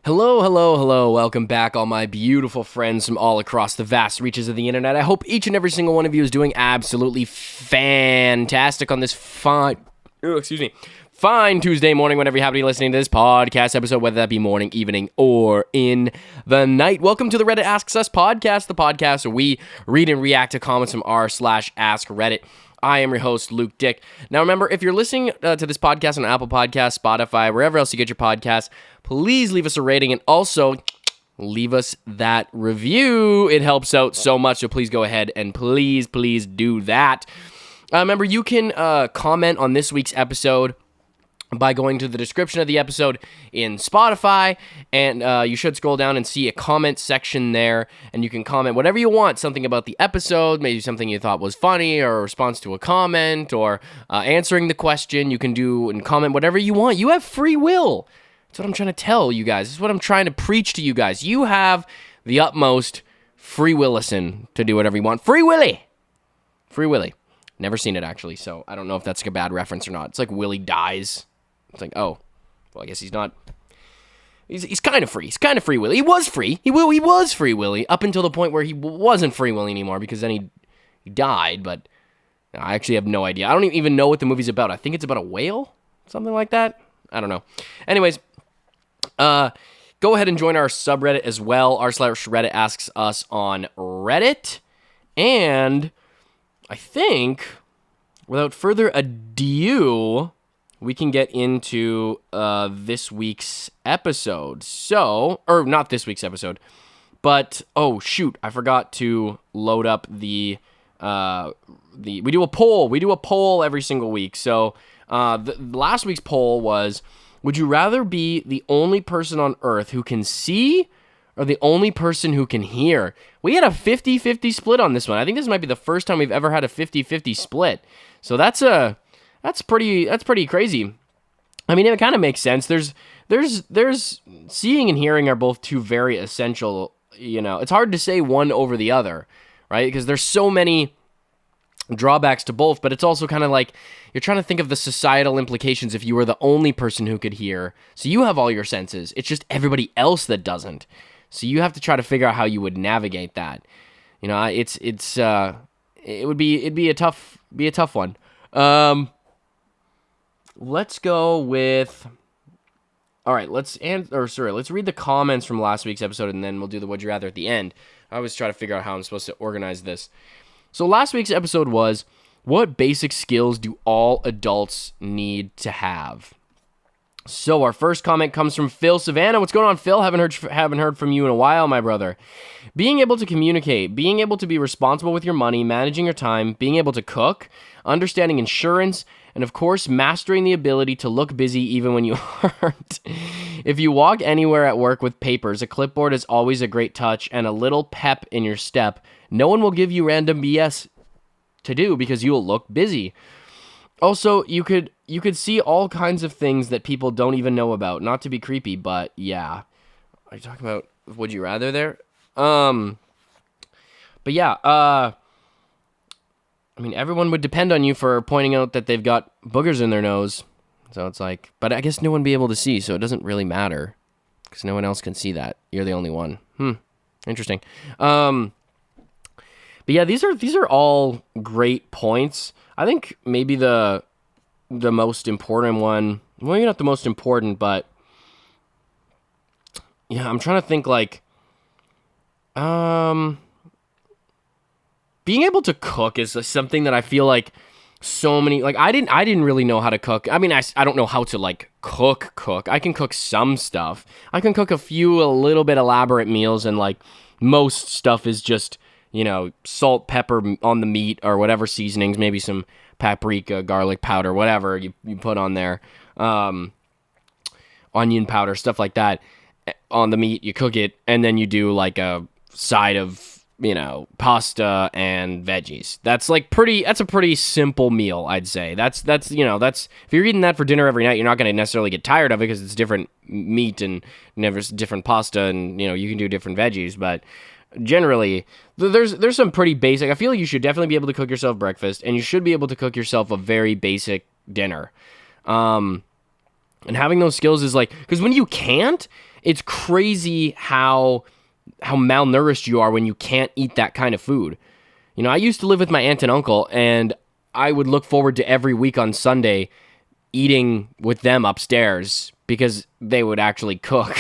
Hello, hello, hello. Welcome back, all my beautiful friends from all across the vast reaches of the internet. I hope each and every single one of you is doing absolutely fantastic on this fine Tuesday morning, whenever you happen to be listening to this podcast episode, whether that be morning, evening, or in the night. Welcome to the Reddit Asks Us podcast, the podcast where we read and react to comments from r/Ask Reddit. I am your host, Luke Dick. Now remember, if you're listening to this podcast on Apple Podcasts, Spotify, wherever else you get your podcasts, please leave us a rating and also leave us that review. It helps out so much, so please go ahead and please do that. Remember, you can comment on this week's episode by going to the description of the episode in Spotify, and you should scroll down and see a comment section there, and you can comment whatever you want, something about the episode, maybe something you thought was funny, or a response to a comment, or answering the question. You can do and comment whatever you want. You have free will. That's what I'm trying to tell you guys. This is what I'm trying to preach to you guys. You have the utmost free will-listen to do whatever you want. Free Willy! Free Willy. Never seen it, actually, so I don't know if that's like a bad reference or not. It's like Willy dies. It's like, oh, well, I guess he's not. He's kind of free. He's kind of Free Willy. He was free. He was Free Willy up until the point where he wasn't Free Willy anymore because then he died. But I actually have no idea. I don't even know what the movie's about. I think it's about a whale, something like that. I don't know. Anyways, go ahead and join our subreddit as well. r/Reddit Asks Us on Reddit, and I think without further ado, we can get into this week's episode. So, or not this week's episode, but oh shoot, I forgot to load up the we do a poll. We do a poll every single week. So, the last week's poll was: would you rather be the only person on Earth who can see, or the only person who can hear? We had a 50-50 split on this one. I think this might be the first time we've ever had a 50-50 split. So that's pretty crazy. I mean, it kind of makes sense. There's seeing and hearing are both two very essential, it's hard to say one over the other, right? Because there's so many drawbacks to both, but it's also kind of like you're trying to think of the societal implications if you were the only person who could hear. So you have all your senses. It's just everybody else that doesn't. So you have to try to figure out how you would navigate that. It'd be a tough one. Let's go with. All right, let's read the comments from last week's episode, and then we'll do the Would You Rather at the end. I always try to figure out how I'm supposed to organize this. So last week's episode was, what basic skills do all adults need to have? So our first comment comes from Phil Savannah. What's going on, Phil? Haven't heard from you in a while, my brother. Being able to communicate, being able to be responsible with your money, managing your time, being able to cook, understanding insurance, and of course, mastering the ability to look busy even when you aren't. If you walk anywhere at work with papers, a clipboard is always a great touch and a little pep in your step. No one will give you random BS to do because you'll look busy. Also, you could see all kinds of things that people don't even know about. Not to be creepy, but yeah. Are you talking about Would You Rather there? But yeah, I mean, everyone would depend on you for pointing out that they've got boogers in their nose. So it's like, but I guess no one would be able to see, so it doesn't really matter. Because no one else can see that. You're the only one. Interesting. But yeah, these are all great points. I think maybe the most important one, well, maybe not the most important, but yeah, I'm trying to think like, being able to cook is something that I feel like so many, like I didn't really know how to cook. I mean, I don't know how to like cook. I can cook some stuff. I can cook a little bit elaborate meals, and like most stuff is just, salt, pepper on the meat or whatever seasonings, maybe some paprika, garlic powder, whatever you put on there, onion powder, stuff like that on the meat. You cook it, and then you do like a side of, pasta and veggies. That's a pretty simple meal, I'd say. That's if you're eating that for dinner every night, you're not going to necessarily get tired of it because it's different meat and different pasta, and you can do different veggies, but generally there's some pretty basic. I feel like you should definitely be able to cook yourself breakfast, and you should be able to cook yourself a very basic dinner. And having those skills is like, because when you can't, it's crazy how malnourished you are when you can't eat that kind of food. I used to live with my aunt and uncle, and I would look forward to every week on Sunday eating with them upstairs because they would actually cook.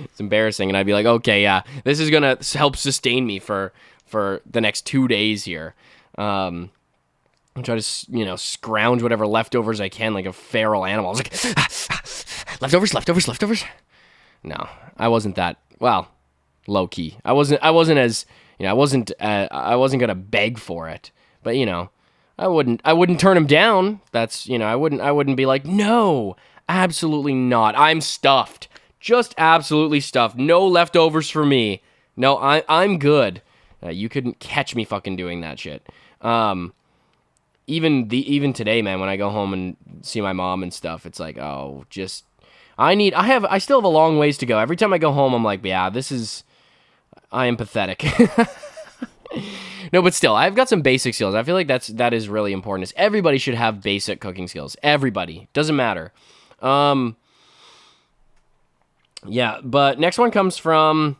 It's embarrassing, and I'd be like, okay, yeah, this is gonna help sustain me for the next 2 days here. And try to, scrounge whatever leftovers I can like a feral animal. I was like, leftovers. No, I wasn't that, well, low key. I wasn't as, I wasn't gonna beg for it, but I wouldn't turn him down. That's, I wouldn't be like, no, absolutely not. I'm stuffed. Just absolutely stuffed. No leftovers for me. No, I'm good. You couldn't catch me fucking doing that shit. Even today, man, when I go home and see my mom and stuff, it's like, oh, just I still have a long ways to go. Every time I go home, I'm like, yeah, I am pathetic. No, but still, I've got some basic skills. I feel like that is really important. Is everybody should have basic cooking skills. Everybody. Doesn't matter. Yeah, but next one comes from,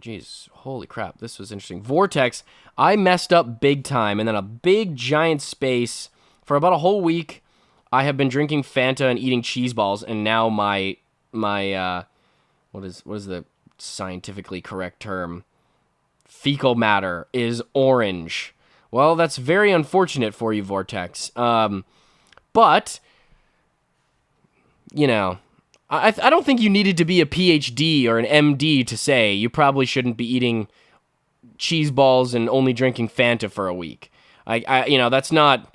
jeez, holy crap, this was interesting. Vortex, I messed up big time, and then a big giant space. For about a whole week, I have been drinking Fanta and eating cheese balls, and now my what is the scientifically correct term? Fecal matter is orange. Well, that's very unfortunate for you, Vortex. But, I don't think you needed to be a PhD or an MD to say you probably shouldn't be eating cheese balls and only drinking Fanta for a week. That's not.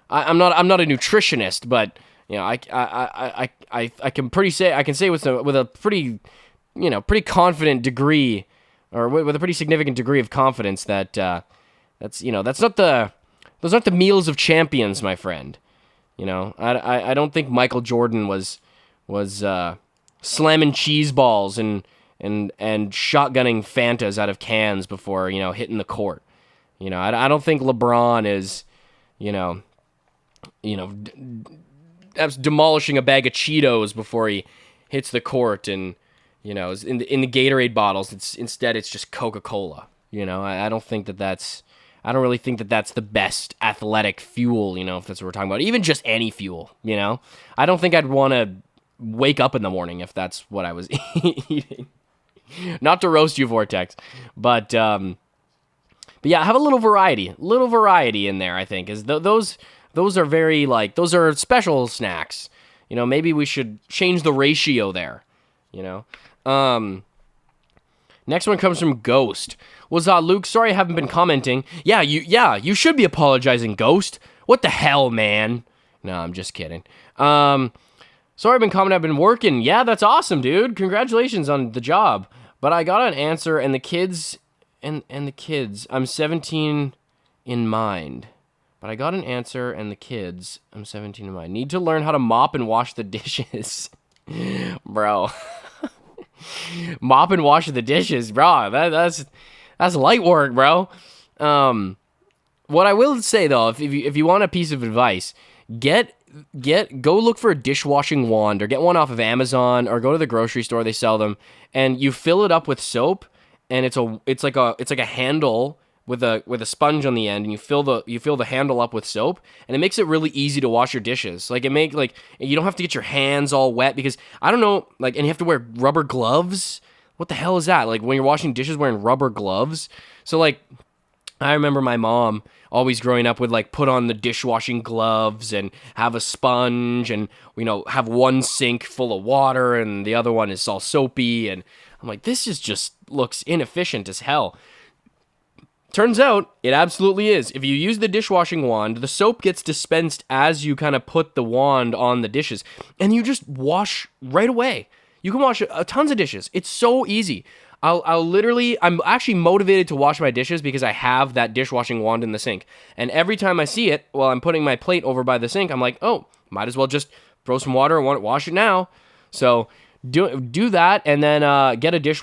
I'm not a nutritionist, but I can say with a pretty pretty confident degree, or with a pretty significant degree of confidence that those aren't the meals of champions, my friend. I don't think Michael Jordan was slamming cheese balls and shotgunning Fantas out of cans before hitting the court. I don't think LeBron is demolishing a bag of Cheetos before he hits the court and is in the Gatorade bottles. Instead it's just Coca-Cola. I don't think that's. I don't really think that that's the best athletic fuel, if that's what we're talking about. Even just any fuel, I don't think I'd want to wake up in the morning if that's what I was eating. Not to roast you, Vortex, but yeah, have a little variety in there. I think is those are very those are special snacks. Maybe we should change the ratio there. Next one comes from Ghost. What's up, Luke? Sorry I haven't been commenting. Yeah, you should be apologizing, Ghost. What the hell, man? No, I'm just kidding. Sorry I've been commenting. I've been working. Yeah, that's awesome, dude. Congratulations on the job. But I got an answer, and the kids, I'm 17 in mind. But I got an answer, and the kids, I'm 17 in mind. Need to learn how to mop and wash the dishes. Bro. Mop and wash the dishes, bro. That's light work, bro. What I will say though, if you want a piece of advice, go look for a dishwashing wand, or get one off of Amazon, or go to the grocery store. They sell them, and you fill it up with soap, and it's like a handle with a sponge on the end, and you fill the handle up with soap, and it makes it really easy to wash your dishes. You don't have to get your hands all wet, because I don't know, and you have to wear rubber gloves. What the hell is that? When you're washing dishes wearing rubber gloves. So I remember my mom always growing up would put on the dishwashing gloves and have a sponge, and have one sink full of water and the other one is all soapy, and I'm like, this just looks inefficient as hell. Turns out, it absolutely is. If you use the dishwashing wand, the soap gets dispensed as you kind of put the wand on the dishes, and you just wash right away. You can wash tons of dishes. It's so easy. I'm actually motivated to wash my dishes because I have that dishwashing wand in the sink. And every time I see it, while I'm putting my plate over by the sink, I'm like, oh, might as well just throw some water and wash it now. So do that, and then get a dish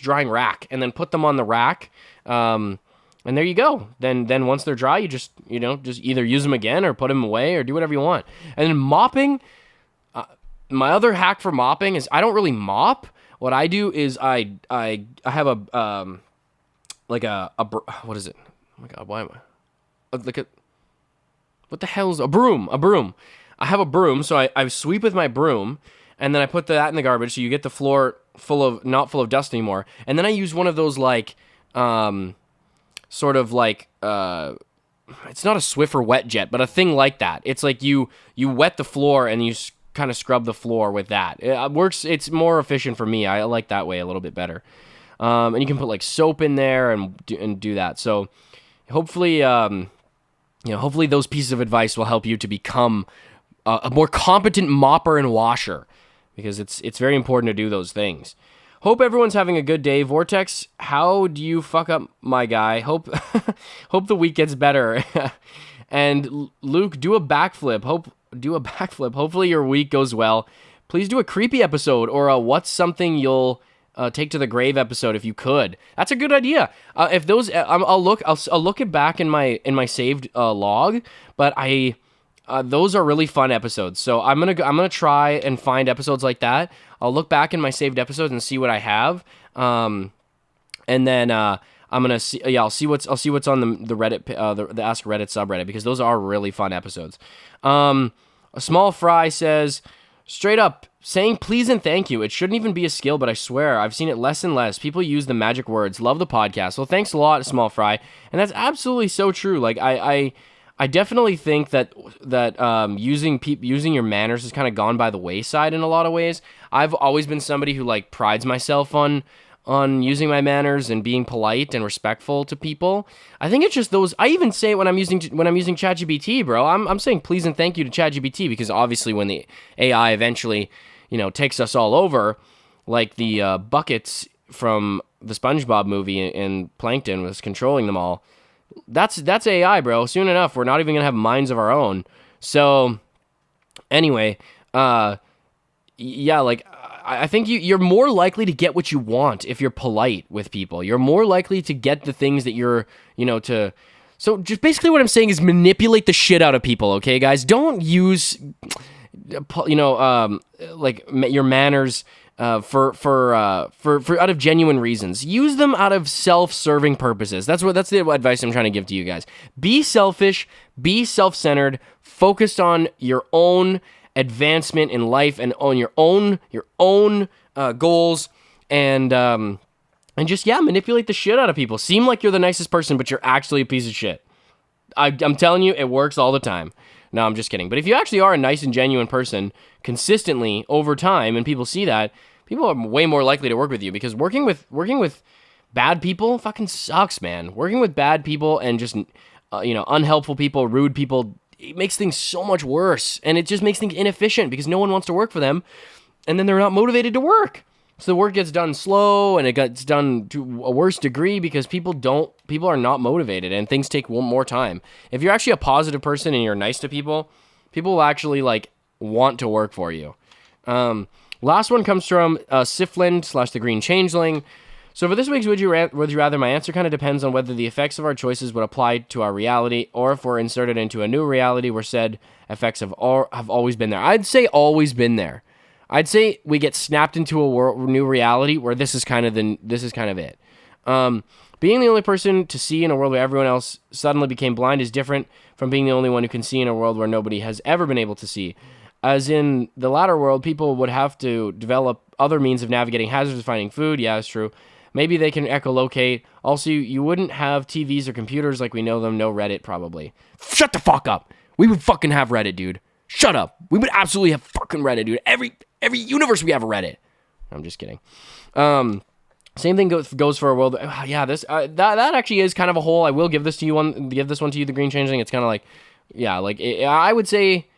drying rack, and then put them on the rack. And there you go. Then once they're dry, you just either use them again or put them away or do whatever you want. And then mopping, my other hack for mopping is I don't really mop. What I do is I have a what is it? Oh my god, why am I what the hell is a broom? A broom. I have a broom, so I sweep with my broom, and then I put that in the garbage, so you get the floor not full of dust anymore. And then I use one of those like sort of like it's not a Swiffer wet jet, but a thing like that. It's like you wet the floor and you kind of scrub the floor with that. It works. It's more efficient for me. I like that way a little bit better. And you can put like soap in there and do that. So hopefully, hopefully those pieces of advice will help you to become a more competent mopper and washer, because it's very important to do those things. Hope everyone's having a good day. Vortex, how do you fuck up, my guy? Hope the week gets better. And Luke, do a backflip. Hopefully your week goes well. Please do a creepy episode or a what's something you'll take to the grave episode if you could. That's a good idea. If those, I'll look it back in my saved log. But those are really fun episodes. So I'm gonna try and find episodes like that. I'll look back in my saved episodes and see what I have. And then I'm gonna see. Yeah, I'll see what's on the Reddit, the Ask Reddit subreddit, because those are really fun episodes. A small fry says, straight up, saying please and thank you. It shouldn't even be a skill, but I swear I've seen it less and less. People use the magic words. Love the podcast. Well, thanks a lot, small fry. And that's absolutely so true. Like I definitely think that using your manners has kind of gone by the wayside in a lot of ways. I've always been somebody who like prides myself on using my manners and being polite and respectful to people. I think it's just those. I even say it when I'm using ChatGPT, bro. I'm saying please and thank you to ChatGPT, because obviously when the AI eventually, takes us all over, like the buckets from the SpongeBob movie and Plankton was controlling them all. That's AI, bro. Soon enough, we're not even gonna have minds of our own. So, anyway, yeah, like I think you're more likely to get what you want if you're polite with people. You're more likely to get the things that you're, to. So just basically what I'm saying is manipulate the shit out of people, okay, guys? Don't use, like your manners for out of genuine reasons. Use them out of self-serving purposes. That's the advice I'm trying to give to you guys. Be selfish, be self-centered, focused on your own advancement in life and on your own goals, and just manipulate the shit out of people. Seem like you're the nicest person, but you're actually a piece of shit. I'm telling you, it works all the time. No, I'm just kidding. But if you actually are a nice and genuine person consistently over time, and people see that, people are way more likely to work with you, because working with bad people fucking sucks, man. Working with bad people and just unhelpful people, rude people, it makes things so much worse, and it just makes things inefficient because no one wants to work for them, and then they're not motivated to work. So the work gets done slow, and it gets done to a worse degree because people are not motivated, and things take more time. If you're actually a positive person and you're nice to people, people will actually like want to work for you. Last one comes from Sifland / the Green Changeling. So for this week's Would You Rather, my answer kind of depends on whether the effects of our choices would apply to our reality, or if we're inserted into a new reality where said effects have always been there. I'd say always been there. I'd say we get snapped into a new reality where this is kind of it. Being the only person to see in a world where everyone else suddenly became blind is different from being the only one who can see in a world where nobody has ever been able to see. As in the latter world, people would have to develop other means of navigating hazards, finding food. Yeah, it's true. Maybe they can echolocate. Also, you wouldn't have TVs or computers like we know them. No Reddit, probably. Shut the fuck up. We would fucking have Reddit, dude. Shut up. We would absolutely have fucking Reddit, dude. Every universe we have a Reddit. I'm just kidding. Same thing goes for a world. Yeah, this that actually is kind of a hole. I will give this one to you, the Green Changeling. It's kind of like, yeah, like I would say,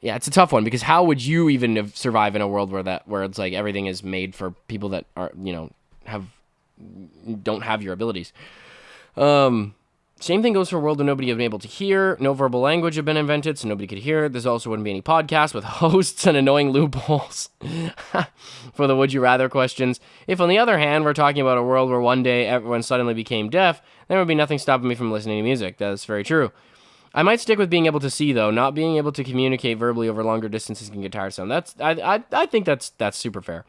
yeah, it's a tough one, because how would you even survive in a world where it's like everything is made for people that are don't have your abilities. Same thing goes for a world where nobody have been able to hear. No verbal language have been invented, so nobody could hear. There also wouldn't be any podcasts with hosts and annoying loopholes for the would you rather questions. If, on the other hand, we're talking about a world where one day everyone suddenly became deaf, there would be nothing stopping me from listening to music. That's very true. I might stick with being able to see, though. Not being able to communicate verbally over longer distances can get tiresome. I think that's super fair.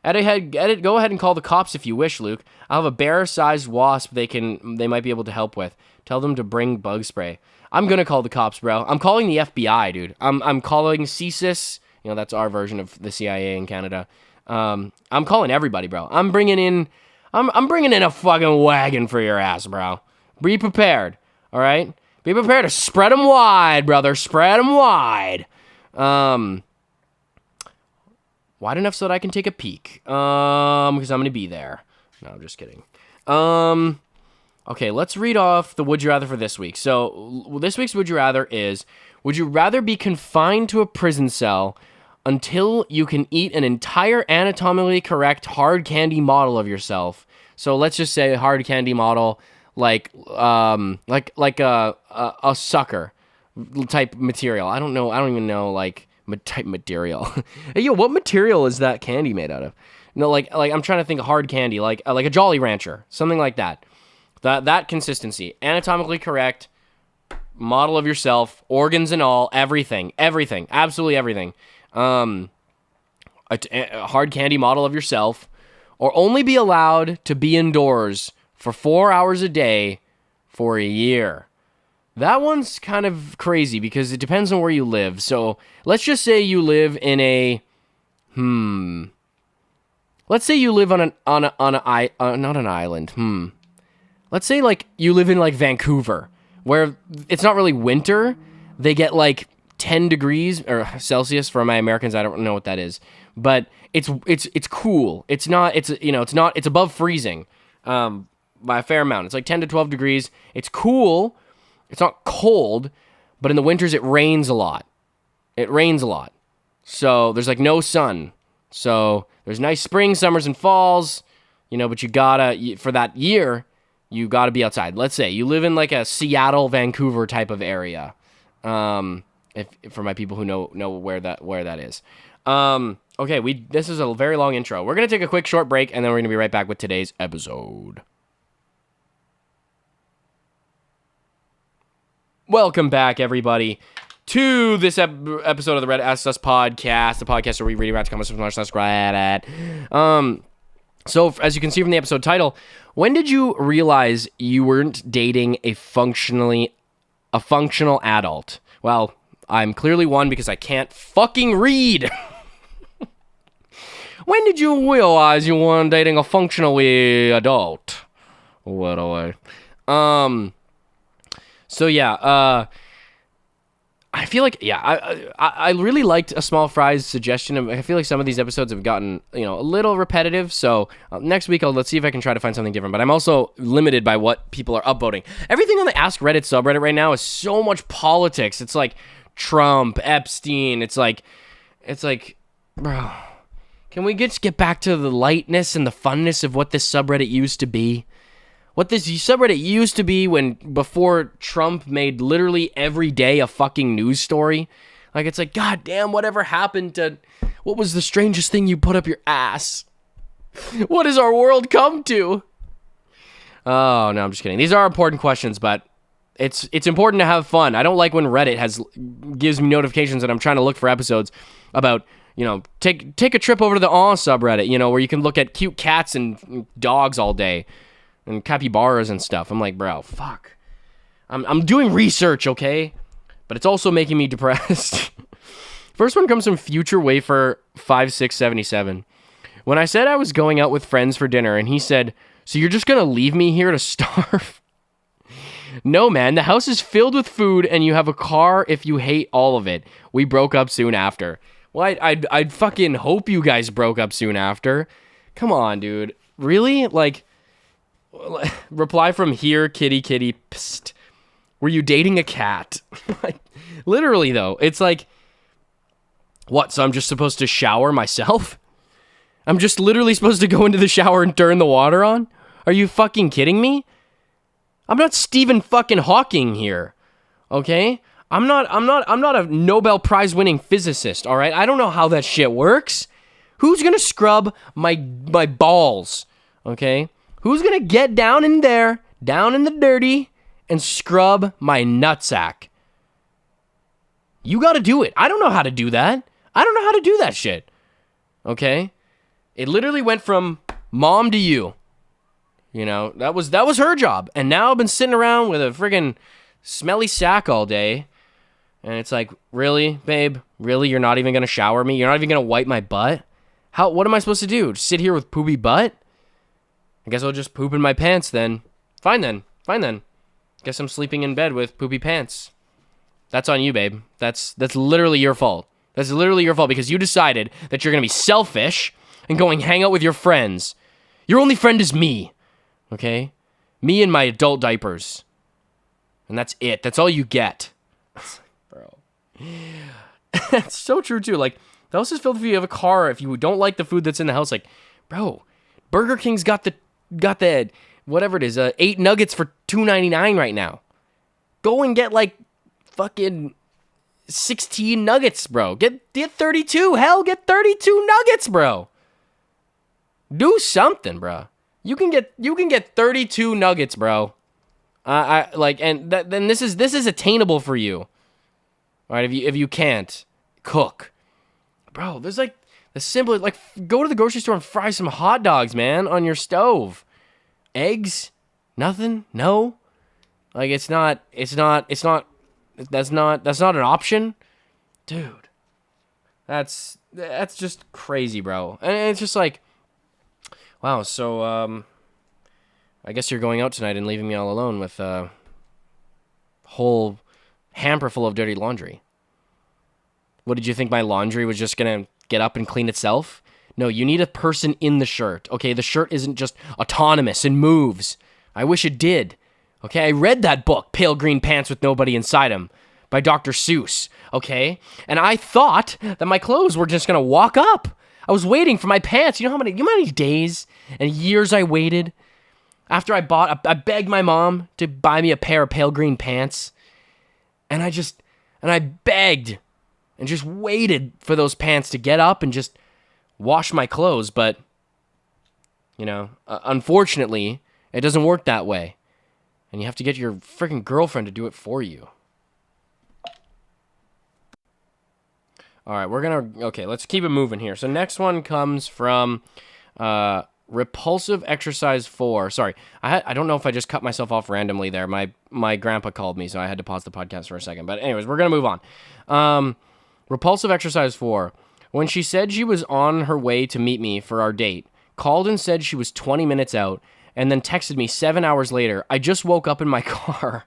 Go ahead and call the cops if you wish, Luke. I'll have a bear-sized wasp they might be able to help with. Tell them to bring bug spray. I'm gonna call the cops, bro. I'm calling the FBI, dude. I'm calling CSIS. That's our version of the CIA in Canada. I'm calling everybody, bro. I'm bringing in a fucking wagon for your ass, bro. Be prepared, all right? Be prepared to spread them wide, brother. Spread them wide. Wide enough so that I can take a peek. Because I'm gonna be there. No, I'm just kidding. Okay, let's read off the Would You Rather for this week. So, this week's Would You Rather is, would you rather be confined to a prison cell until you can eat an entire anatomically correct hard candy model of yourself? So, let's just say a hard candy model like a sucker type material. I don't even know, like, type material. Hey, yo, what material is that candy made out of? Like I'm trying to think of hard candy, like a Jolly Rancher, something like that. That consistency, anatomically correct model of yourself, organs and all, everything, absolutely everything. A hard candy model of yourself, or only be allowed to be indoors for 4 hours a day for a year. That one's kind of crazy because it depends on where you live. So let's just say you live in a Let's say you live not an island. Let's say like you live in like Vancouver, where it's not really winter. They get like 10 degrees or Celsius for my Americans. I don't know what that is, but it's cool. It's above freezing by a fair amount. It's like 10 to 12 degrees. It's cool. It's not cold, but in the winters it rains a lot. So there's like no sun. So there's nice spring, summers, and falls, but you gotta, for that year, you gotta be outside. Let's say you live in like a Seattle, Vancouver type of area. If for my people who know where that is. Okay, this is a very long intro. We're gonna take a quick short break, and then we're gonna be right back with today's episode. Welcome back, everybody, to this episode of the Reddit Asks Us podcast, the podcast where we read around comments from Reddit. So, as you can see from the episode title, when did you realize you weren't dating a functional adult? Well, I'm clearly one because I can't fucking read. When did you realize you weren't dating a functionally adult? What a way. So yeah, I feel like, I really liked A Small Fry's suggestion. I feel like some of these episodes have gotten, a little repetitive. So next week, let's see if I can try to find something different. But I'm also limited by what people are upvoting. Everything on the Ask Reddit subreddit right now is so much politics. It's like Trump, Epstein. It's like, bro, can we just get back to the lightness and the funness of what this subreddit used to be? What this subreddit used to be before Trump made literally every day a fucking news story. Like, it's like, God damn, whatever happened to... What was the strangest thing you put up your ass? What has our world come to? Oh, no, I'm just kidding. These are important questions, but it's important to have fun. I don't like when Reddit gives me notifications that I'm trying to look for episodes about... take a trip over to the subreddit, where you can look at cute cats and dogs all day. And capybaras and stuff. I'm like, bro, fuck. I'm doing research, okay? But it's also making me depressed. First one comes from Future Wafer 5677. When I said I was going out with friends for dinner, and he said, "So you're just gonna leave me here to starve?" No, man, the house is filled with food, and you have a car if you hate all of it. We broke up soon after. Well, I'd fucking hope you guys broke up soon after. Come on, dude. Really? Like... Reply from here, kitty, psst. Were you dating a cat? Like, literally, though. It's like, what, so I'm just supposed to shower myself? I'm just literally supposed to go into the shower and turn the water on? Are you fucking kidding me? I'm not Stephen fucking Hawking here, okay? I'm not a Nobel Prize winning physicist, all right? I don't know how that shit works. Who's gonna scrub my balls, okay? Who's going to get down in there, down in the dirty, and scrub my nutsack? You got to do it. I don't know how to do that. I don't know how to do that shit. Okay? It literally went from mom to you. You know, that was her job. And now I've been sitting around with a friggin' smelly sack all day. And it's like, really, babe? Really? You're not even going to shower me? You're not even going to wipe my butt? What am I supposed to do? Sit here with poopy butt? I guess I'll just poop in my pants then. Fine then. Guess I'm sleeping in bed with poopy pants. That's on you, babe. That's literally your fault. That's literally your fault because you decided that you're going to be selfish and going hang out with your friends. Your only friend is me. Okay? Me and my adult diapers. And that's it. That's all you get. Bro. That's so true too. Like, the house is filled if you have a car. If you don't like the food that's in the house, like, bro, Burger King's got the whatever it is, 8 nuggets for $2.99 right now. Go and get like fucking 16 nuggets, bro. Get 32. Hell, get 32 nuggets, bro. Do something, bro. You can get 32 nuggets, bro. Then this is attainable for you. All right, if you can't cook, bro, there's like the simplest, like, go to the grocery store and fry some hot dogs, man, on your stove. Eggs, nothing, no, like that's not an option, dude. That's just crazy, bro. And it's just like, wow. So I guess you're going out tonight and leaving me all alone with a whole hamper full of dirty laundry. What did you think, my laundry was just gonna get up and clean itself? No, you need a person in the shirt, okay? The shirt isn't just autonomous and moves. I wish it did, okay? I read that book, Pale Green Pants with Nobody Inside 'Em, by Dr. Seuss, okay? And I thought that my clothes were just gonna walk up. I was waiting for my pants. You know how many days and years I waited after I begged my mom to buy me a pair of pale green pants, and I begged and just waited for those pants to get up and just wash my clothes. But, you know, unfortunately, it doesn't work that way. And you have to get your freaking girlfriend to do it for you. All right, let's keep it moving here. So next one comes from Repulsive Exercise 4. Sorry, I don't know if I just cut myself off randomly there. My grandpa called me, so I had to pause the podcast for a second. But anyways, we're going to move on. Repulsive Exercise 4. When she said she was on her way to meet me for our date, called and said she was 20 minutes out, and then texted me 7 hours later, I just woke up in my car.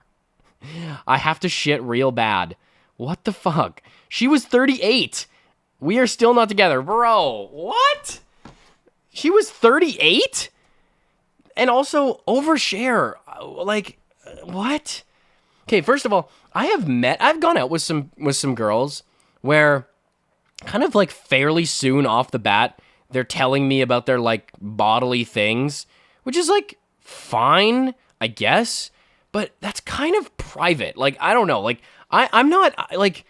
I have to shit real bad. What the fuck? She was 38. We are still not together. Bro, what? She was 38? And also, overshare. Like, what? Okay, first of all, I've gone out with some girls where kind of like fairly soon off the bat, they're telling me about their like bodily things, which is like fine, I guess, but that's kind of private. Like, I don't know. Like, I'm not like,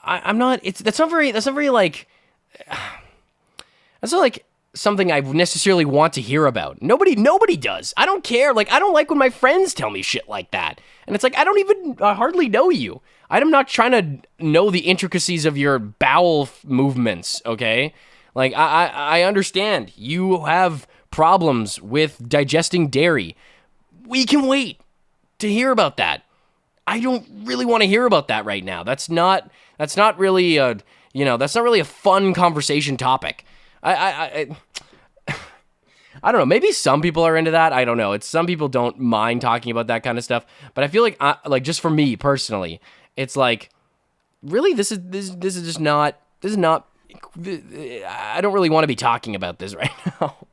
I'm not, that's not very like, that's not like something I necessarily want to hear about. Nobody does. I don't care. Like, I don't like when my friends tell me shit like that. And it's like, I hardly know you. I'm not trying to know the intricacies of your bowel movements, okay? Like, I understand you have problems with digesting dairy. We can wait to hear about that. I don't really want to hear about that right now. That's not really that's not really a fun conversation topic. I don't know. Maybe some people are into that. I don't know. Some people don't mind talking about that kind of stuff. But I feel like just for me personally, it's like, really, this is just not. This is not. I don't really want to be talking about this right now.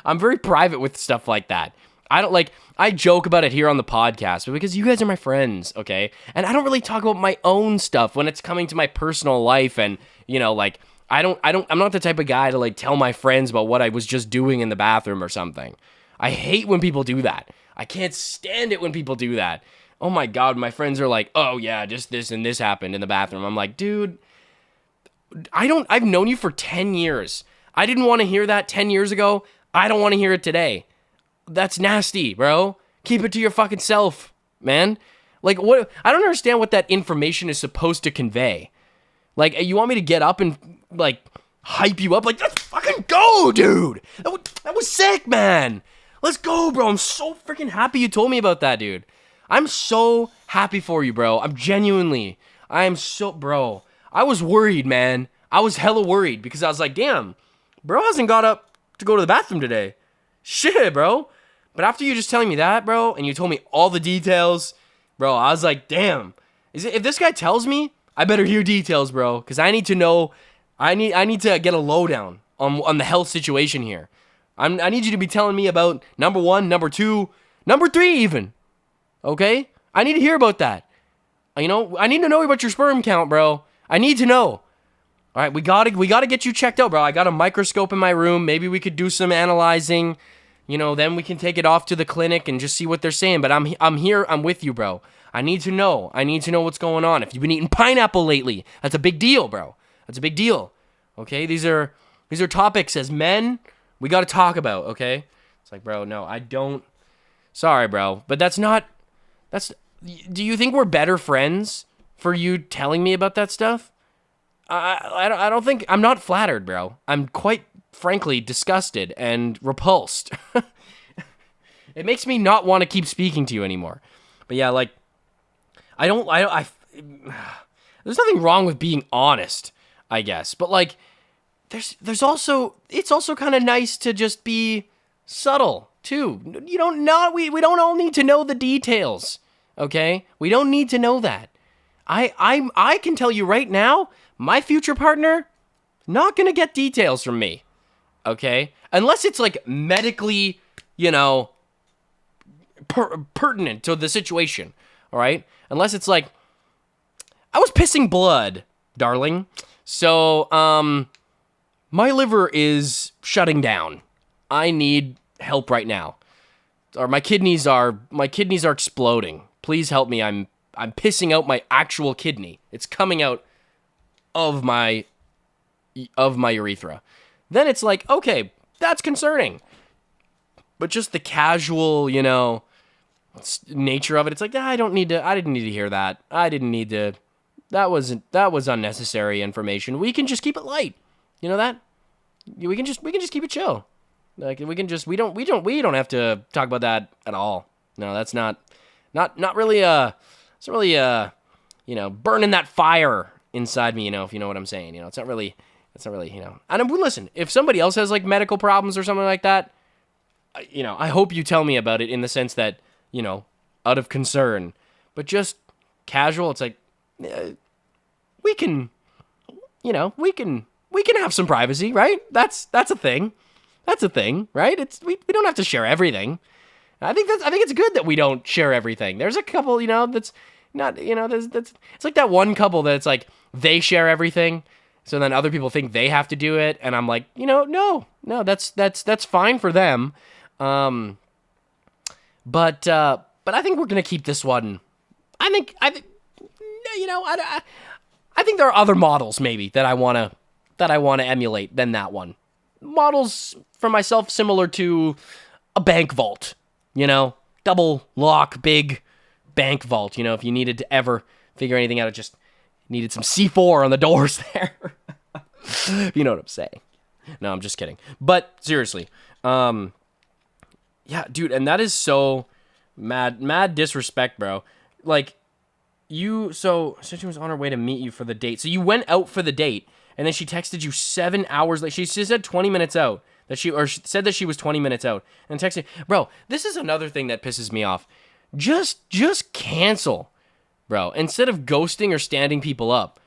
I'm very private with stuff like that. I joke about it here on the podcast, but because you guys are my friends, okay? And I don't really talk about my own stuff when it's coming to my personal life, and like. I'm not the type of guy to like tell my friends about what I was just doing in the bathroom or something. I hate when people do that. I can't stand it when people do that. Oh my God, my friends are like, oh yeah, just this and this happened in the bathroom. I'm like, dude, I've known you for 10 years. I didn't want to hear that 10 years ago. I don't want to hear it today. That's nasty, bro. Keep it to your fucking self, man. Like, what? I don't understand what that information is supposed to convey. Like, you want me to get up and, like, hype you up? Like, let's fucking go, dude! That was sick, man! Let's go, bro! I'm so freaking happy you told me about that, dude. I'm so happy for you, bro. Bro. I was worried, man. I was hella worried because I was like, damn, bro hasn't got up to go to the bathroom today. Shit, bro. But after you just telling me that, bro, and you told me all the details, bro, I was like, damn. If this guy tells me, I better hear details, bro, because I need to know. I need to get a lowdown on the health situation here. I need you to be telling me about number 1, number 2, number 3 even. Okay? I need to hear about that. You know, I need to know about your sperm count, bro. I need to know. All right, we gotta get you checked out, bro. I got a microscope in my room. Maybe we could do some analyzing. You know, then we can take it off to the clinic and just see what they're saying. But I'm here. I'm with you, bro. I need to know. I need to know what's going on. If you've been eating pineapple lately, that's a big deal, bro. That's a big deal. Okay, these are topics as men we got to talk about. Okay, it's like, bro, no, I don't. Sorry, bro, but that's not. Do you think we're better friends for you telling me about that stuff? I don't think. I'm not flattered, bro. I'm quite frankly disgusted and repulsed. It makes me not want to keep speaking to you anymore. But yeah, like, there's nothing wrong with being honest, I guess. But like, it's also kind of nice to just be subtle too. We don't all need to know the details. Okay? We don't need to know that. I can tell you right now, my future partner, not gonna get details from me. Okay? Unless it's like medically, pertinent to the situation. All right? Unless it's like, I was pissing blood, darling. So, my liver is shutting down. I need help right now. Or my kidneys are exploding. Please help me. I'm pissing out my actual kidney. It's coming out of my urethra. Then it's like, okay, that's concerning. But just the casual, nature of it, it's like, I didn't need to hear that. That was unnecessary information. We can just keep it light. You know that? We can just keep it chill. Like, we don't have to talk about that at all. No, that's not really it's not really burning that fire inside me, if you know what I'm saying. It's not really. And listen, if somebody else has like medical problems or something like that, I hope you tell me about it in the sense that, out of concern. But just casual, it's like, we can have some privacy, right? That's a thing. That's a thing, right? We don't have to share everything. I think it's good that we don't share everything. There's a couple, that's not, it's like that one couple that's like, they share everything. So then other people think they have to do it. And I'm like, no, that's fine for them. But I think we're going to keep this one. I think there are other models maybe that I want to emulate than that one. Models for myself similar to a bank vault, double lock, big bank vault. If you needed to ever figure anything out, it just needed some C4 on the doors there. You know what I'm saying? No, I'm just kidding. But seriously, yeah, dude, and that is so mad disrespect, bro. Like, so she was on her way to meet you for the date. So you went out for the date, and then she texted you 7 hours later. She said 20 minutes out. She said that she was 20 minutes out, and texted, bro, this is another thing that pisses me off. Just cancel, bro. Instead of ghosting or standing people up,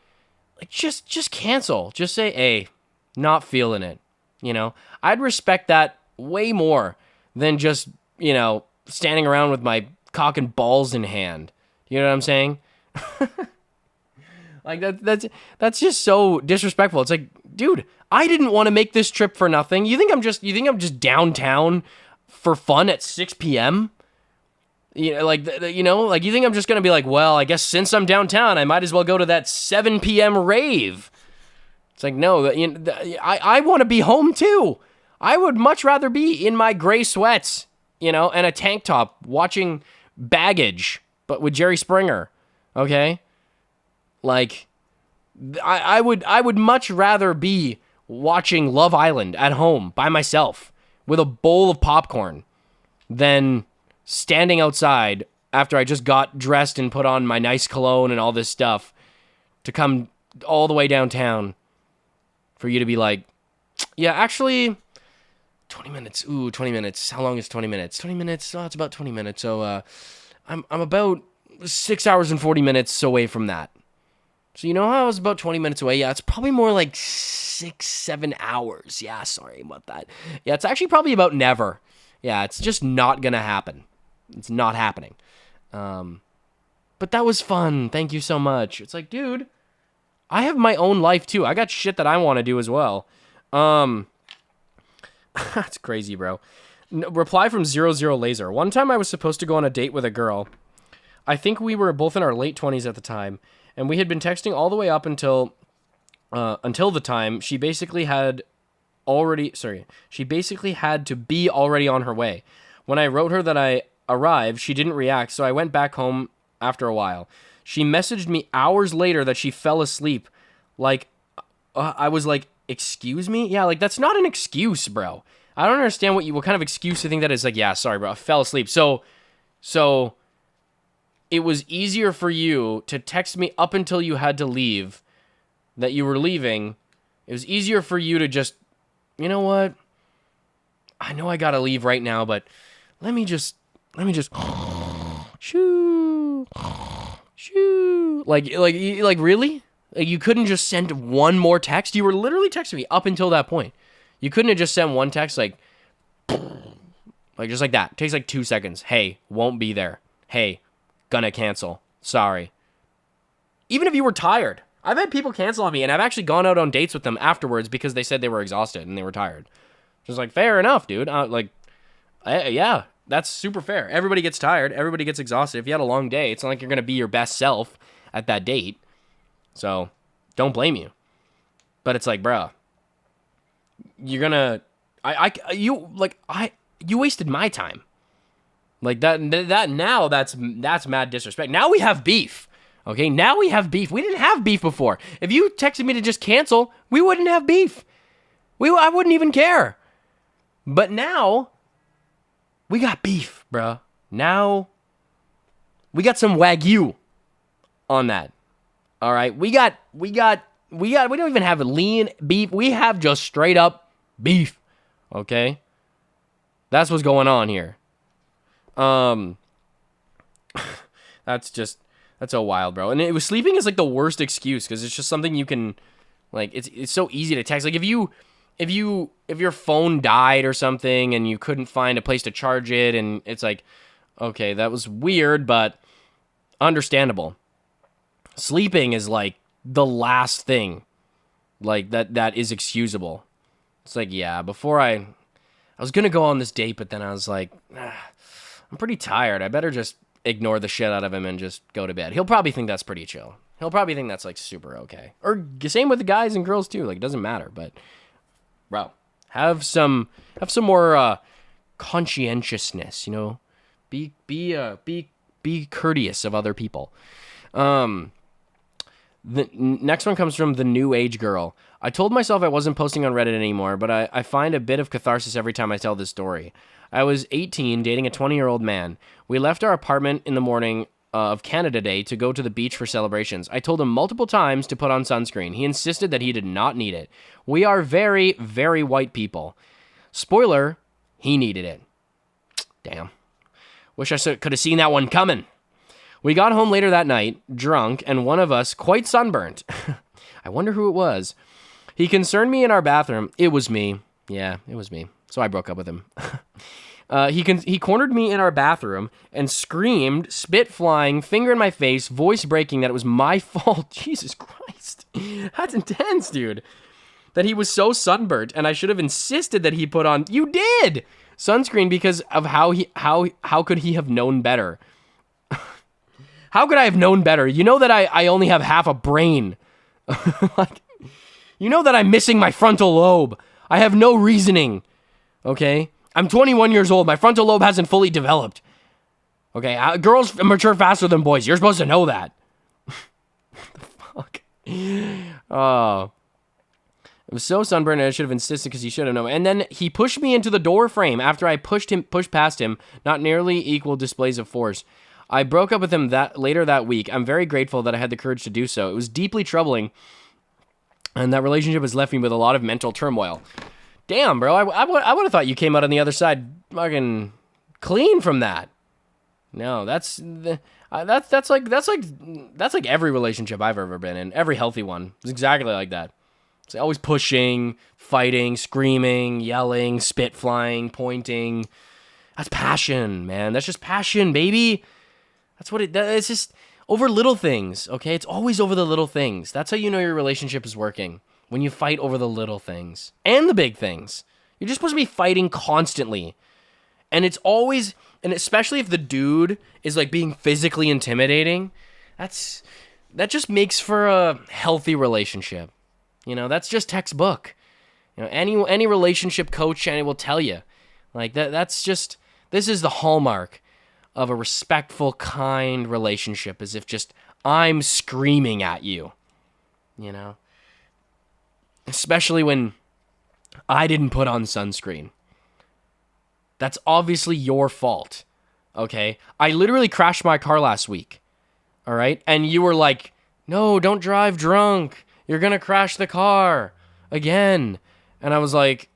like, just cancel. Just say, hey, not feeling it. I'd respect that way more than just, standing around with my cock and balls in hand. You know what I'm saying? Like, that's just so disrespectful. It's like, dude, I didn't want to make this trip for nothing. You think I'm just downtown for fun at 6 p.m.? You think I'm just going to be like, well, I guess since I'm downtown, I might as well go to that 7 p.m. rave. It's like, no, I want to be home too. I would much rather be in my gray sweats, and a tank top watching Baggage but with Jerry Springer, okay? Like, I would much rather be watching Love Island at home by myself with a bowl of popcorn than standing outside after I just got dressed and put on my nice cologne and all this stuff to come all the way downtown for you to be like, yeah, actually, 20 minutes. Ooh, 20 minutes. How long is 20 minutes? 20 minutes. Oh, it's about 20 minutes. So I'm about 6 hours and 40 minutes away from that. So you know how I was about 20 minutes away? Yeah, it's probably more like 6-7 hours. Yeah, sorry about that. Yeah, it's actually probably about never. Yeah, it's just not going to happen. It's not happening. But that was fun. Thank you so much. It's like, dude, I have my own life too. I got shit that I want to do as well. That's crazy, bro. Reply from 00 Laser. One time I was supposed to go on a date with a girl. I think we were both in our late 20s at the time, and we had been texting all the way up until the time she basically had to be already on her way. When I wrote her that I arrived, she didn't react, so I went back home after a while. She messaged me hours later that she fell asleep. Like, I was like, excuse me? Yeah, like, that's not an excuse, bro. I don't understand what kind of excuse you think that is. Like, yeah, sorry, bro, I fell asleep. So it was easier for you to text me up until you had to leave, that you were leaving. It was easier for you to just, you know what? I know I gotta leave right now, but let me just shoo. Like really? Like, you couldn't just send one more text? You were literally texting me up until that point. You couldn't have just sent one text like just like that. It takes like 2 seconds. Hey, won't be there. Hey, gonna cancel. Sorry. Even if you were tired. I've had people cancel on me, and I've actually gone out on dates with them afterwards because they said they were exhausted and they were tired. Just like, fair enough, dude. Yeah, that's super fair. Everybody gets tired. Everybody gets exhausted. If you had a long day, it's not like you're going to be your best self at that date. So, don't blame you. But it's like, bro, you're going to... You wasted my time. Like, that's mad disrespect. Now we have beef. Okay, now we have beef. We didn't have beef before. If you texted me to just cancel, we wouldn't have beef. I wouldn't even care. But now, we got beef, bro. Now, we got some Wagyu on that. All right, we don't even have lean beef. We have just straight up beef. Okay, that's what's going on here. That's so wild, bro. And it was sleeping is like the worst excuse because it's just something you can, like, it's so easy to text. Like, if your phone died or something and you couldn't find a place to charge it, and it's like, okay, that was weird, but understandable. Sleeping is like the last thing, like that is excusable. It's like, yeah, before I was gonna go on this date, but then I was like, I'm pretty tired. I better just ignore the shit out of him and just go to bed. He'll probably think that's pretty chill. He'll probably think that's like super okay. Or same with the guys and girls too. Like, it doesn't matter. But bro, have some more conscientiousness. You know, be courteous of other people. The next one comes from the New Age Girl. I told myself I wasn't posting on Reddit anymore, but I find a bit of catharsis every time I tell this story. I was 18, dating a 20-year-old man. We left our apartment in the morning of Canada Day to go to the beach for celebrations. I told him multiple times to put on sunscreen. He insisted that he did not need it. We are very, very white people. Spoiler, he needed it. Damn. Wish I could have seen that one coming. We got home later that night, drunk, and one of us quite sunburnt. I wonder who it was. He concerned me in our bathroom. It was me. Yeah, it was me. So I broke up with him. He cornered me in our bathroom and screamed, spit flying, finger in my face, voice breaking that it was my fault. Jesus Christ. That's intense, dude. That he was so sunburnt and I should have insisted that he put on... You did! Sunscreen because of how could he have known better? How could I have known better? You know that I only have half a brain. Like, you know that I'm missing my frontal lobe. I have no reasoning. Okay? I'm 21 years old. My frontal lobe hasn't fully developed. Okay, girls mature faster than boys. You're supposed to know that. What the fuck? Oh. I was so sunburned and I should have insisted because he should have known. And then he pushed me into the door frame after I pushed past him. Not nearly equal displays of force. I broke up with him later that week. I'm very grateful that I had the courage to do so. It was deeply troubling, and that relationship has left me with a lot of mental turmoil. Damn, bro. I would have thought you came out on the other side fucking clean from that. No, that's like every relationship I've ever been in. Every healthy one. It's exactly like that. It's always pushing, fighting, screaming, yelling, spit flying, pointing. That's passion, man. That's just passion, baby. That's what it's just over little things, okay? It's always over the little things. That's how you know your relationship is working. When you fight over the little things and the big things. You're just supposed to be fighting constantly. And it's always, and especially if the dude is like being physically intimidating, that just makes for a healthy relationship. You know, that's just textbook. You know, any relationship coach will tell you. Like this is the hallmark of a respectful, kind relationship, as if just I'm screaming at you. You know? Especially when I didn't put on sunscreen. That's obviously your fault. Okay? I literally crashed my car last week. All right? And you were like, no, don't drive drunk. You're going to crash the car again. And I was like,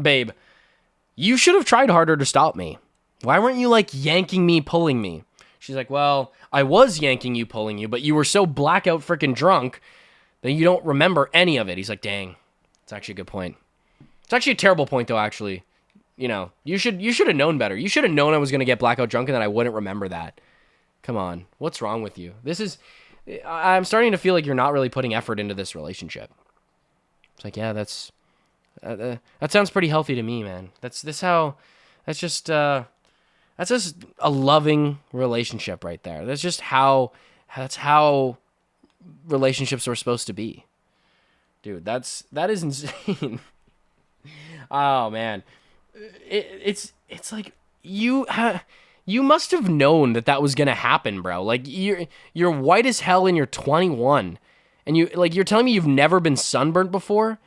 babe, you should have tried harder to stop me. Why weren't you like yanking me, pulling me? She's like, well, I was yanking you, pulling you, but you were so blackout freaking drunk that you don't remember any of it. He's like, dang, it's actually a good point. It's actually a terrible point though, actually. You know, you should have known better. You should have known I was going to get blackout drunk and that I wouldn't remember that. Come on. What's wrong with you? I'm starting to feel like you're not really putting effort into this relationship. It's like, yeah, that sounds pretty healthy to me, man. That's just a loving relationship right there. That's how relationships are supposed to be. Dude, that is insane. Oh man. It's like you must have known that was gonna happen, bro. Like you're white as hell and you're 21, and you're telling me you've never been sunburnt before.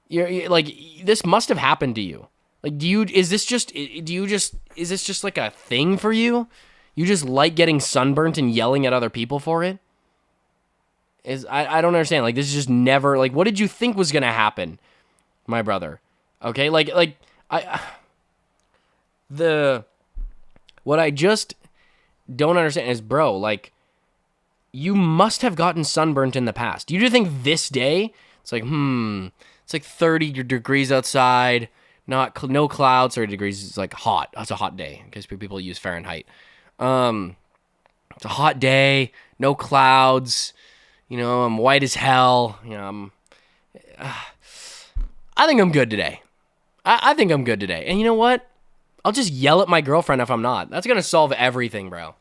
You're like, this must have happened to you. Like, is this just like a thing for you? You just like getting sunburnt and yelling at other people for it? I don't understand. Like, this is just never, like, what did you think was gonna happen, my brother? Okay, what I just don't understand is, bro, like, you must have gotten sunburnt in the past. You just think this day, it's like, it's like 30 degrees outside, no clouds. 30 degrees is like hot. That's a hot day, in case people use Fahrenheit. It's a hot day, no clouds. You know, I'm white as hell. You know, I think I'm good today. I think I'm good today. And you know what? I'll just yell at my girlfriend if I'm not. That's gonna solve everything, bro.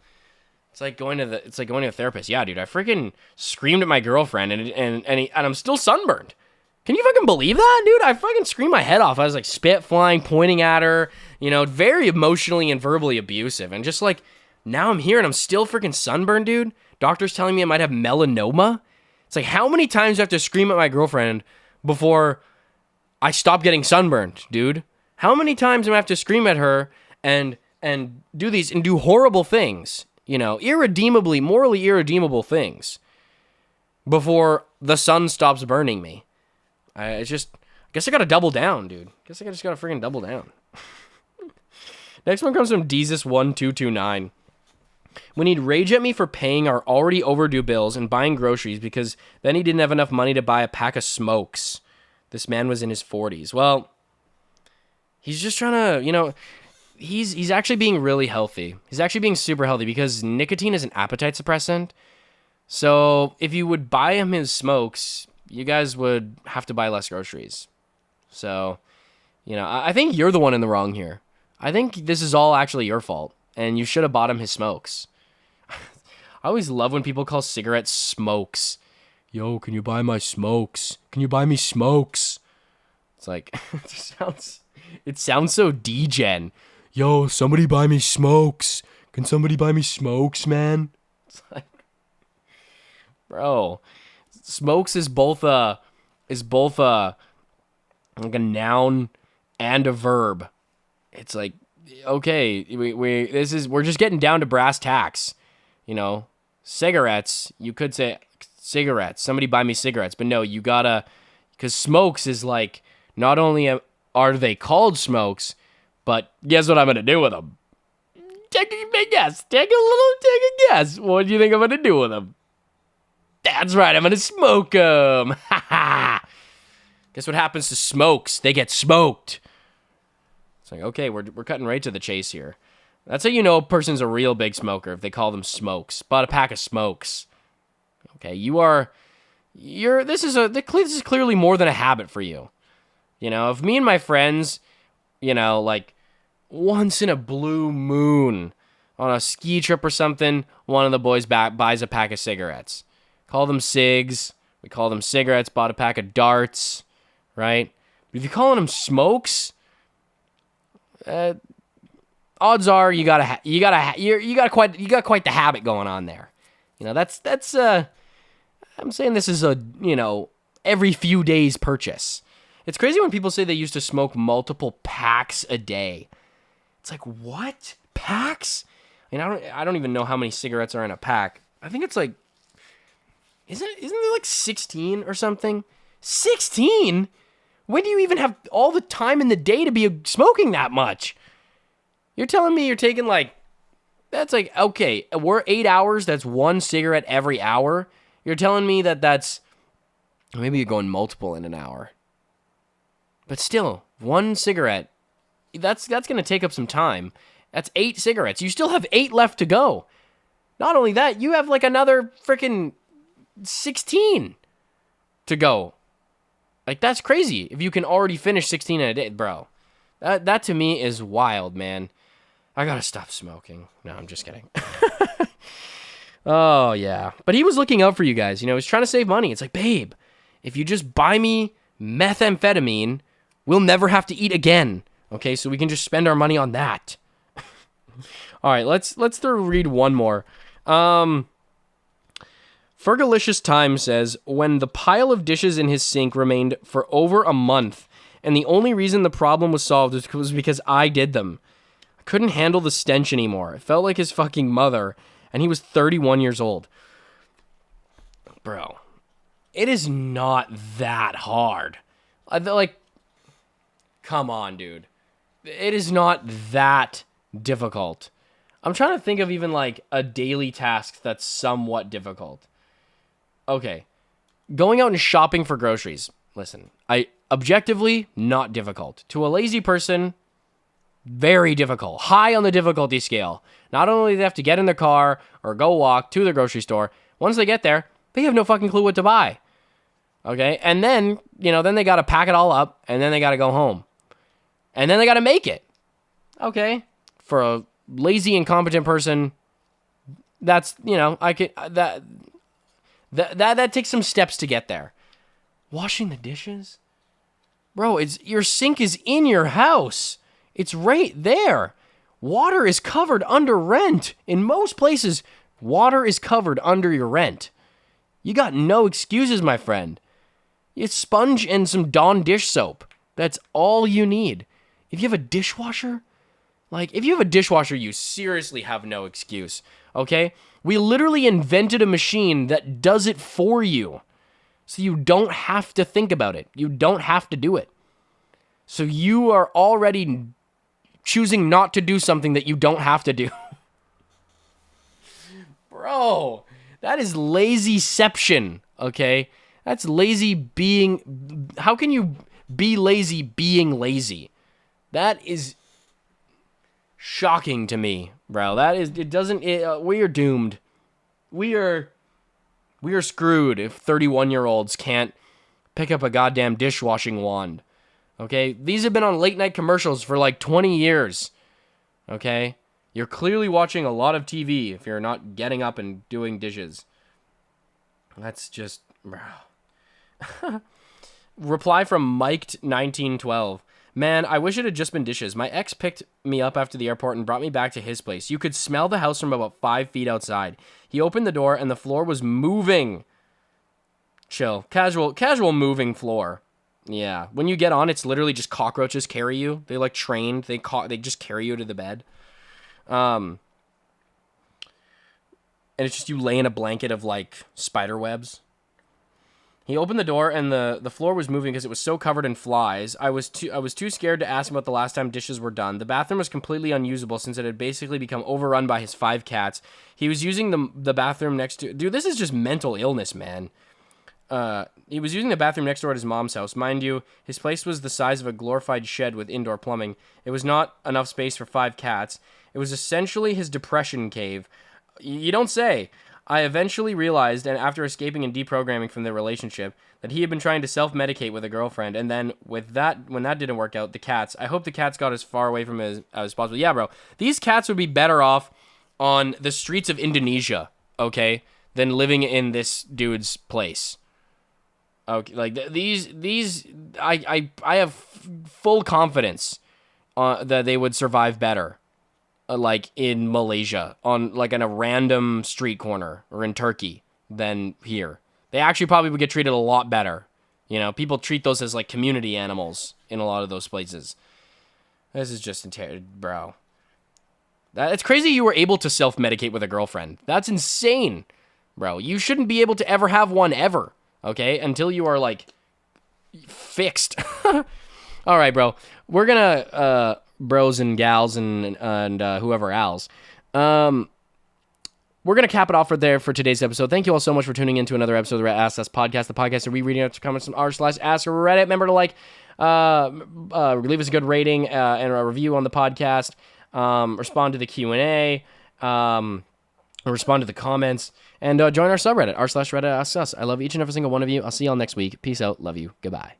It's like going to a therapist. Yeah, dude, I freaking screamed at my girlfriend and I'm still sunburned. Can you fucking believe that, dude? I fucking screamed my head off. I was like spit flying, pointing at her, you know, very emotionally and verbally abusive. And just like, now I'm here and I'm still freaking sunburned, dude. Doctor's telling me I might have melanoma. It's like, how many times do I have to scream at my girlfriend before I stop getting sunburned, dude? How many times do I have to scream at her and do horrible things, you know, morally irredeemable things before the sun stops burning me? I guess I gotta double down, dude. Guess I just gotta freaking double down. Next one comes from Deezus1229. When he'd rage at me for paying our already overdue bills and buying groceries because then he didn't have enough money to buy a pack of smokes. This man was in his 40s. Well, he's just trying to, you know, he's actually being really healthy. He's actually being super healthy because nicotine is an appetite suppressant. So if you would buy him his smokes, you guys would have to buy less groceries. So, you know, I think you're the one in the wrong here. I think this is all actually your fault, and you should have bought him his smokes. I always love when people call cigarettes smokes. Yo, can you buy my smokes? Can you buy me smokes? It's like, it sounds so degen. Yo, somebody buy me smokes. Can somebody buy me smokes, man? It's like, bro, smokes is both a like a noun and a verb. It's like, okay, we're just getting down to brass tacks, you know. Cigarettes, you could say cigarettes. Somebody buy me cigarettes, but no, you gotta, because smokes is like, not only are they called smokes, but guess what I'm gonna do with them? Take a big guess. Take a guess. What do you think I'm gonna do with them? That's right, I'm gonna smoke them. Ha ha. Guess what happens to smokes? They get smoked. It's like, okay, we're cutting right to the chase here. That's how you know a person's a real big smoker, if they call them smokes. Bought a pack of smokes. Okay, this is clearly more than a habit for you. You know, if me and my friends, you know, like once in a blue moon on a ski trip or something, one of the boys buys a pack of cigarettes. Call them cigs. We call them cigarettes. Bought a pack of darts, right? But if you're calling them smokes, odds are you got quite the habit going on there. You know, that's I'm saying this is a, you know, every few days purchase. It's crazy when people say they used to smoke multiple packs a day. It's like, what? Packs? I mean, I don't even know how many cigarettes are in a pack. I think it's like, isn't there like 16 or something? 16? When do you even have all the time in the day to be smoking that much? You're telling me you're taking like, that's like, okay, we're 8 hours, that's one cigarette every hour. You're telling me that's, maybe you're going multiple in an hour. But still, one cigarette, that's going to take up some time. That's 8 cigarettes. You still have 8 left to go. Not only that, you have like another freaking 16 to go. Like, that's crazy if you can already finish 16 in a day, bro. That to me is wild, man. I gotta stop smoking. No, I'm just kidding. Oh, yeah. But he was looking out for you guys. You know, he's trying to save money. It's like, babe, if you just buy me methamphetamine, we'll never have to eat again. Okay, so we can just spend our money on that. All right, let's read one more. Fergalicious Time says, when the pile of dishes in his sink remained for over a month, and the only reason the problem was solved was because I did them. I couldn't handle the stench anymore. It felt like his fucking mother, and he was 31 years old. Bro, it is not that hard. Like, come on, dude. It is not that difficult. I'm trying to think of even like a daily task that's somewhat difficult. Okay, going out and shopping for groceries. Listen, objectively, not difficult. To a lazy person, very difficult. High on the difficulty scale. Not only do they have to get in their car or go walk to the grocery store, once they get there, they have no fucking clue what to buy. Okay, and then, you know, then they got to pack it all up, and then they got to go home. And then they got to make it. Okay, for a lazy, incompetent person, that's, you know, that takes some steps to get there. Washing the dishes? Bro, your sink is in your house. It's right there. Water is covered under rent. In most places, water is covered under your rent. You got no excuses, my friend. It's sponge and some Dawn dish soap. That's all you need. If you have a dishwasher, you seriously have no excuse, okay? We literally invented a machine that does it for you. So you don't have to think about it. You don't have to do it. So you are already choosing not to do something that you don't have to do. Bro, that is lazyception, okay? That's lazy being... How can you be lazy being lazy? That is shocking to me, bro. We are doomed. We are screwed if 31-year-olds can't pick up a goddamn dishwashing wand. Okay? These have been on late night commercials for like 20 years. Okay? You're clearly watching a lot of TV if you're not getting up and doing dishes. That's just... Reply from Mike1912. Man, I wish it had just been dishes. My ex picked me up after the airport and brought me back to his place. You could smell the house from about 5 feet outside. He opened the door and the floor was moving. Chill. Casual moving floor. Yeah. When you get on, it's literally just cockroaches carry you. They like trained. They just carry you to the bed. And it's just you lay in a blanket of like spider webs. He opened the door and the floor was moving because it was so covered in flies. I was too scared to ask him about the last time dishes were done. The bathroom was completely unusable since it had basically become overrun by his 5 cats. He was using the bathroom next to... Dude, this is just mental illness, man. He was using the bathroom next door at his mom's house. Mind you, his place was the size of a glorified shed with indoor plumbing. It was not enough space for 5 cats. It was essentially his depression cave. You don't say. I eventually realized, and after escaping and deprogramming from their relationship, that he had been trying to self-medicate with a girlfriend, and then when that didn't work out, the cats. I hope the cats got as far away from it as possible. Yeah, bro. These cats would be better off on the streets of Indonesia, okay, than living in this dude's place. Okay, like these, I have full confidence that they would survive better. Like in Malaysia, on like in a random street corner, or in Turkey than here. They actually probably would get treated a lot better. You know, people treat those as like community animals in a lot of those places. This is just bro. It's crazy you were able to self-medicate with a girlfriend. That's insane, bro. You shouldn't be able to ever have one ever, okay? Until you are like fixed. All right, bro. We're gonna bros and gals and whoever else. We're going to cap it off for today's episode. Thank you all so much for tuning in to another episode of the Ask Us Podcast. The podcast where we reading out the comments on r/askreddit. Remember to leave us a good rating and a review on the podcast. Respond to the Q&A. Respond to the comments. And join our subreddit, r/Reddit Asks Us. I love each and every single one of you. I'll see y'all next week. Peace out. Love you. Goodbye.